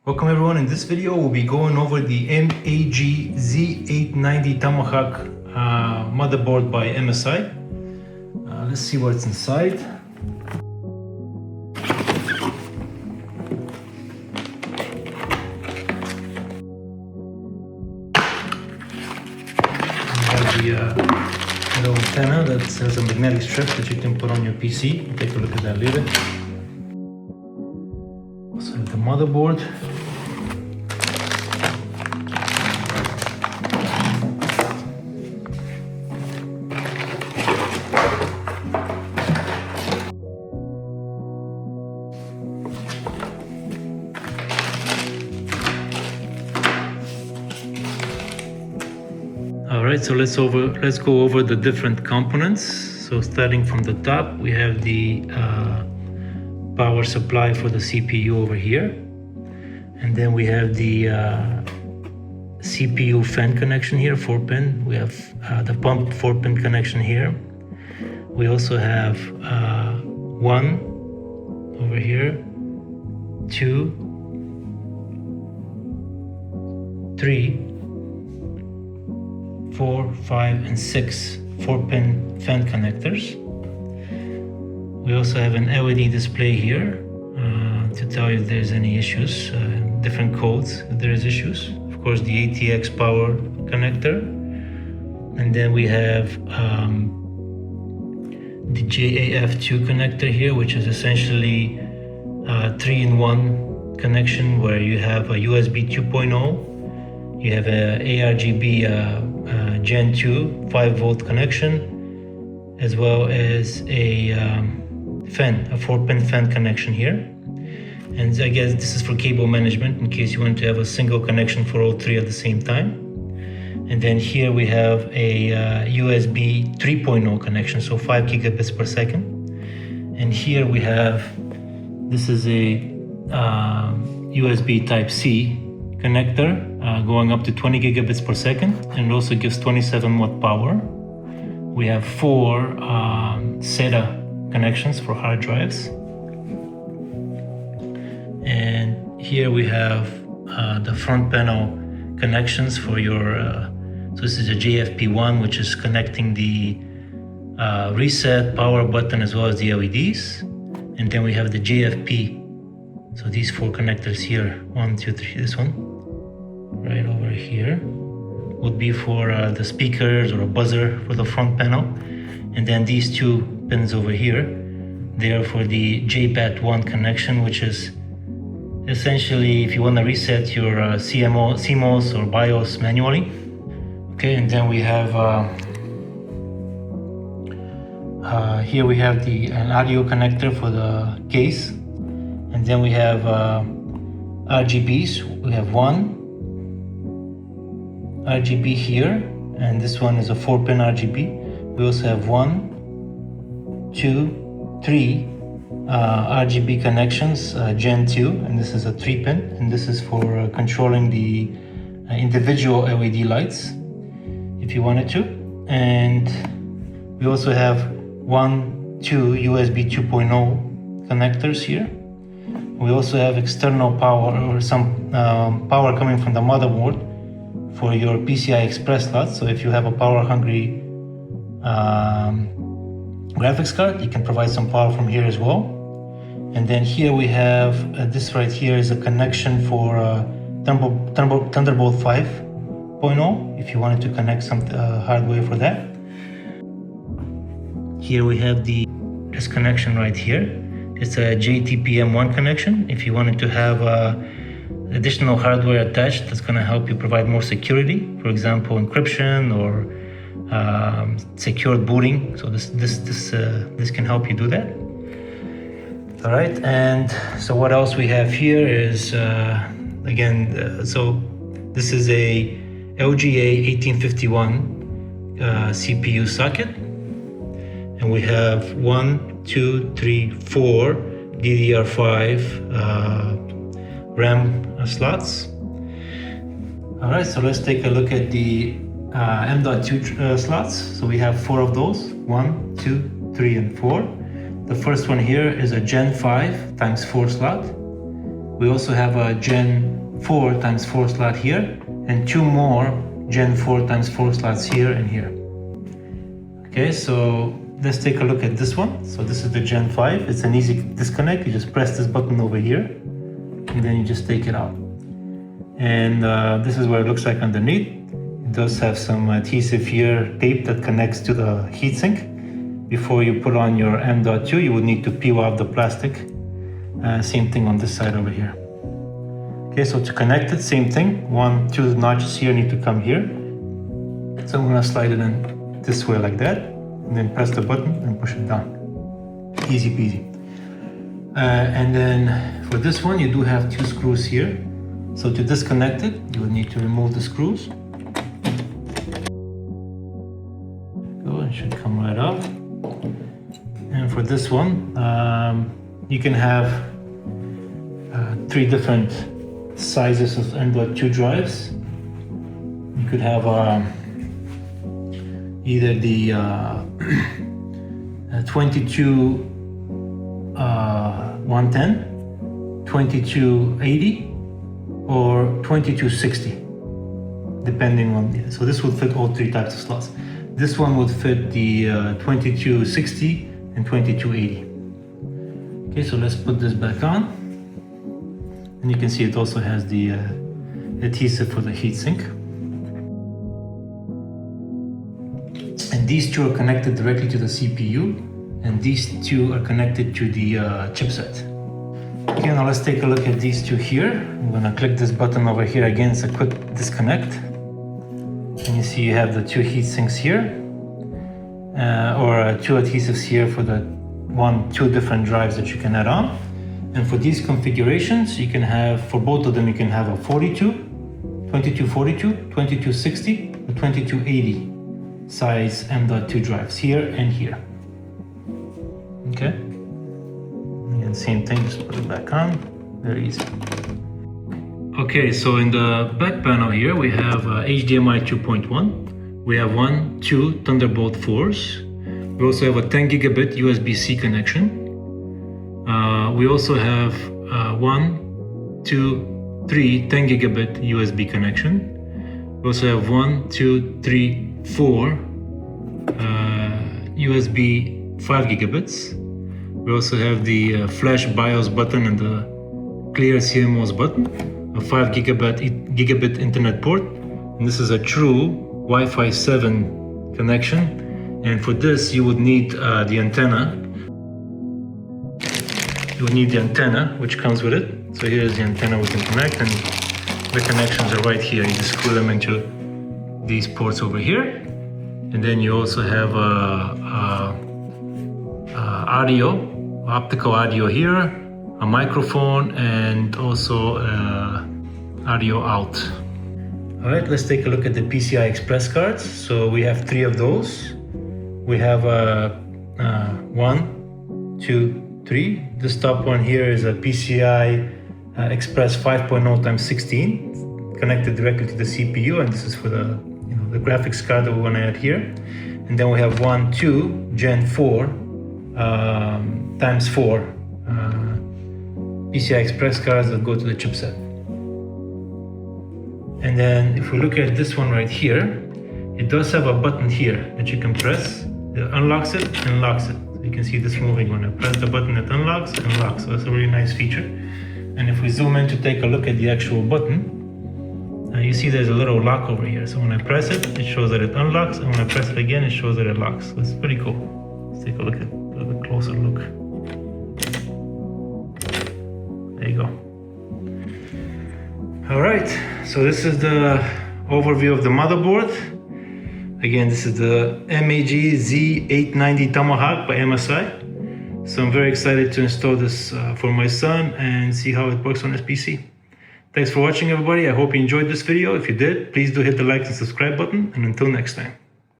Welcome everyone. In this video we'll be going over the MAG Z890 Tomahawk motherboard by MSI. Let's see what's inside. We have the little antenna that has a magnetic strip that you can put on your PC. We'll take a look at that later. Also have the motherboard. Alright, so let's go over the different components. So starting from the top, we have the power supply for the CPU over here, and then we have the CPU fan connection here, 4-pin. We have the pump 4-pin connection here. We also have one over here, 2, 3, 4, 5, and 6 4-pin fan connectors. We also have an LED display here to tell you if there's any issues, different codes if there is issues. Of course, the ATX power connector, and then we have the JAF2 connector here, which is essentially a 3-in-1 connection where you have a USB 2.0, you have a ARGB Gen 2 5-volt connection, as well as a 4-pin fan connection here. And I guess this is for cable management in case you want to have a single connection for all three at the same time. And then here we have a USB 3.0 connection, so 5 gigabits per second. And here we have, this is a USB Type-C connector going up to 20 gigabits per second, and it also gives 27 watt power. We have 4 SATA connections for hard drives, and here we have the front panel connections for your so this is a JFP1, which is connecting the reset power button as well as the LEDs. And then we have the JFP, so these 4 connectors here, 1, 2, 3, this one right over here would be for the speakers or a buzzer for the front panel. And then these 2 pins over here, they are for the JPAT1 connection, which is essentially if you want to reset your CMOS or BIOS manually. Okay, and then we have here we have an audio connector for the case, and then we have RGBs. We have 1 RGB here, and this one is a 4-pin RGB. We also have 1, 2, 3 RGB connections, Gen 2, and this is a 3-pin, and this is for controlling the individual LED lights if you wanted to. And we also have 1, 2 USB 2.0 connectors here. We also have external power, or some power coming from the motherboard for your PCI Express slots. So if you have a power-hungry graphics card, you can provide some power from here as well. And then here we have this right here is a connection for Thunderbolt 5.0 if you wanted to connect some hardware for that. Here we have this connection right here. It's a JTPM1 connection if you wanted to have additional hardware attached that's going to help you provide more security, for example encryption or secured booting. So this can help you do that. All right, and so what else we have here is so this is a LGA 1851 CPU socket, and we have 1, 2, 3, 4 DDR5 RAM slots. All right, so let's take a look at the M.2 slots. So we have 4 of those, 1, 2, 3, and 4. The first one here is a Gen 5 x 4 slot. We also have a Gen 4 x 4 slot here, and 2 more Gen 4 x 4 slots here and here. Okay, so let's take a look at this one. So this is the Gen 5. It's an easy disconnect. You just press this button over here, and then you just take it out. And this is what it looks like underneath. It does have some adhesive here, tape that connects to the heatsink. Before you put on your M.2, you would need to peel off the plastic. Same thing on this side over here. Okay, so to connect it, same thing. 2 notches here need to come here. So I'm gonna slide it in this way like that, and then press the button and push it down. Easy peasy. And then for this one, you do have 2 screws here. So to disconnect it, you would need to remove the screws. Go, it should come right off. And for this one, you can have 3 different sizes of M.2 drives. You could have either the 22 110, 2280, or 2260, depending on. So this would fit all 3 types of slots. This one would fit the 2260 and 2280. Okay, so let's put this back on, and you can see it also has the adhesive for the heatsink. And these 2 are connected directly to the CPU, and these 2 are connected to the chipset. Okay, now let's take a look at these 2 here. I'm gonna click this button over here again. It's a quick disconnect, and you see you have the 2 heat sinks here, or 2 adhesives here for the 2 different drives that you can add on. And for these configurations, you can have, for both of them, you can have a 42, 2242, 2260, or 2280 size M.2 drives here and here. Okay. And same thing, just put it back on. Very easy. Okay, so in the back panel here, we have HDMI 2.1. We have 2 Thunderbolt 4s. We also have a 10 gigabit USB-C connection. We also have 3 10 gigabit USB connection. We also have 4 USB 5 gigabits. We also have the flash BIOS button and the clear CMOS button, a 5 gigabit internet port, and this is a true Wi-Fi 7 connection. And for this, you would need the antenna. You would need the antenna, which comes with it. So here's the antenna we can connect, and the connections are right here. You just screw them into these ports over here. And then you also have optical audio here, a microphone, and also audio out. All right, let's take a look at the PCI Express cards. So we have 3 of those. We have 1, 2, 3. This top one here is a PCI Express 5.0 x 16 connected directly to the CPU, and this is for the the graphics card that we want to add here. And then we have 2 Gen 4 x 4 PCI Express cards that go to the chipset. And then if we look at this one right here, it does have a button here that you can press. It unlocks it and locks it. So you can see this moving. When I press the button, it unlocks and locks. So that's a really nice feature. And if we zoom in to take a look at the actual button, you see there's a little lock over here. So when I press it, it shows that it unlocks, and when I press it again, it shows that it locks. So it's pretty cool. Let's take a look at a little bit closer look. There you go. All right, so this is the overview of the motherboard. Again, this is the MAG Z890 Tomahawk by MSI. So I'm very excited to install this for my son and see how it works on his PC. Thanks for watching, everybody. I hope you enjoyed this video. If you did, please do hit the like and subscribe button, and until next time.